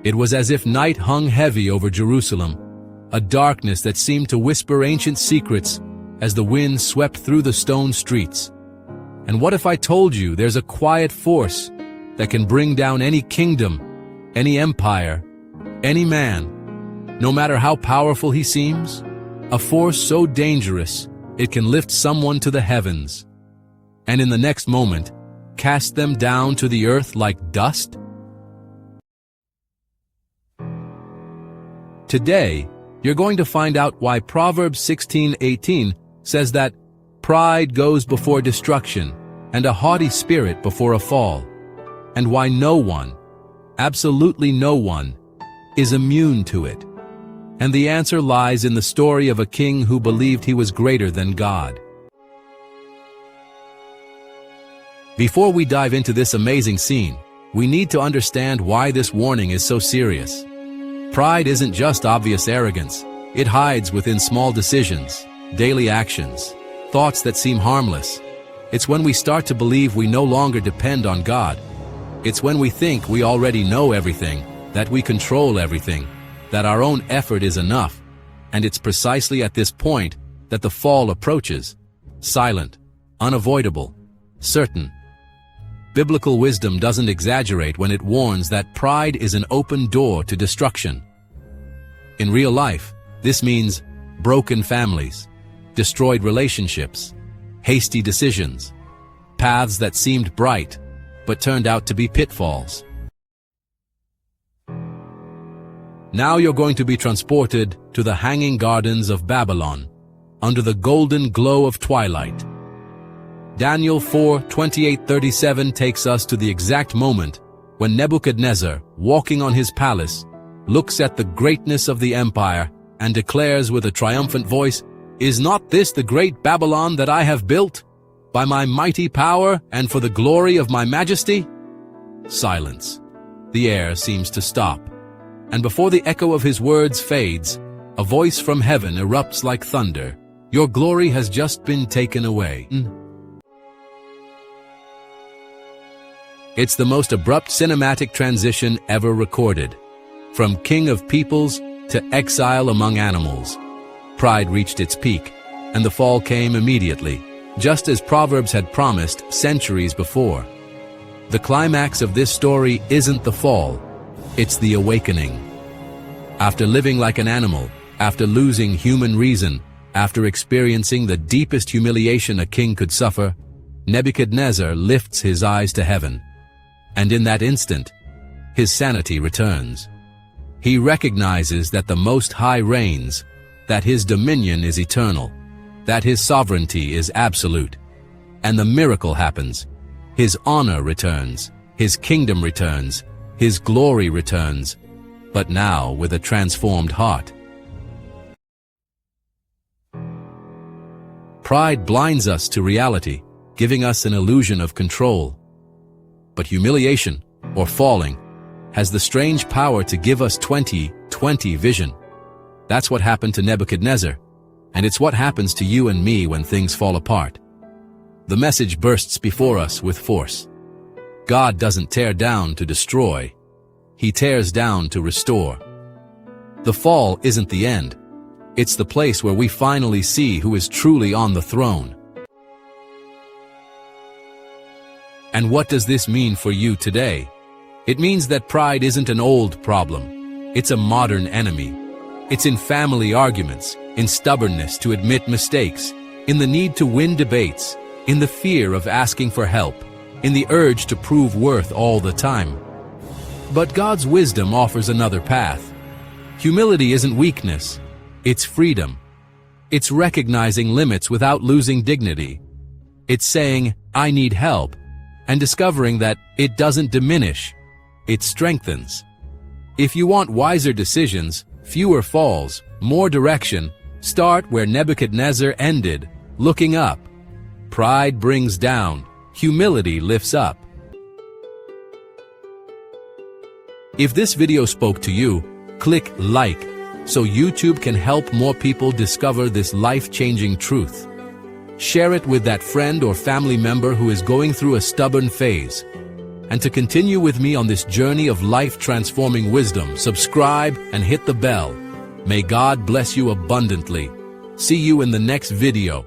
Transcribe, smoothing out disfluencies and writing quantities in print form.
It was as if night hung heavy over Jerusalem, a darkness that seemed to whisper ancient secrets as the wind swept through the stone streets. And what if I told you there's a quiet force that can bring down any kingdom, any empire, any man, no matter how powerful he seems? A force so dangerous it can lift someone to the heavens, and in the next moment, cast them down to the earth like dust? Today, you're going to find out why Proverbs 16:18 says that pride goes before destruction and a haughty spirit before a fall, and why no one, absolutely no one, is immune to it. And the answer lies in the story of a king who believed he was greater than God. Before we dive into this amazing scene, we need to understand why this warning is so serious. Pride isn't just obvious arrogance. It hides within small decisions, daily actions, thoughts that seem harmless. It's when we start to believe we no longer depend on God. It's when we think we already know everything, that we control everything, that our own effort is enough. And it's precisely at this point that the fall approaches, silent, unavoidable, certain. Biblical wisdom doesn't exaggerate when it warns that pride is an open door to destruction. In real life, this means broken families, destroyed relationships, hasty decisions, paths that seemed bright but turned out to be pitfalls. Now you're going to be transported to the hanging gardens of Babylon, under the golden glow of twilight. Daniel 4:28-37 takes us to the exact moment when Nebuchadnezzar, walking on his palace, looks at the greatness of the empire and declares with a triumphant voice, "Is not this the great Babylon that I have built, by my mighty power and for the glory of my majesty?" Silence. The air seems to stop. And before the echo of his words fades, a voice from heaven erupts like thunder. "Your glory has just been taken away." It's the most abrupt cinematic transition ever recorded. From king of peoples to exile among animals. Pride reached its peak, and the fall came immediately, just as Proverbs had promised centuries before. The climax of this story isn't the fall, it's the awakening. After living like an animal, after losing human reason, after experiencing the deepest humiliation a king could suffer, Nebuchadnezzar lifts his eyes to heaven. And in that instant, his sanity returns. He recognizes that the Most High reigns, that his dominion is eternal, that his sovereignty is absolute. And the miracle happens. His honor returns, his kingdom returns, his glory returns, but now with a transformed heart. Pride blinds us to reality, giving us an illusion of control. But humiliation, or falling, has the strange power to give us 20/20 vision. That's what happened to Nebuchadnezzar, and it's what happens to you and me when things fall apart. The message bursts before us with force. God doesn't tear down to destroy. He tears down to restore. The fall isn't the end. It's the place where we finally see who is truly on the throne. And what does this mean for you today? It means that pride isn't an old problem. It's a modern enemy. It's in family arguments, in stubbornness to admit mistakes, in the need to win debates, in the fear of asking for help, in the urge to prove worth all the time. But God's wisdom offers another path. Humility isn't weakness, it's freedom. It's recognizing limits without losing dignity. It's saying, "I need help," and discovering that it doesn't diminish, it strengthens. If you want wiser decisions, fewer falls, more direction, start where Nebuchadnezzar ended, looking up. Pride brings down, humility lifts up. If this video spoke to you, click like, so YouTube can help more people discover this life-changing truth. Share it with that friend or family member who is going through a stubborn phase. And to continue with me on this journey of life-transforming wisdom, subscribe and hit the bell. May God bless you abundantly. See you in the next video.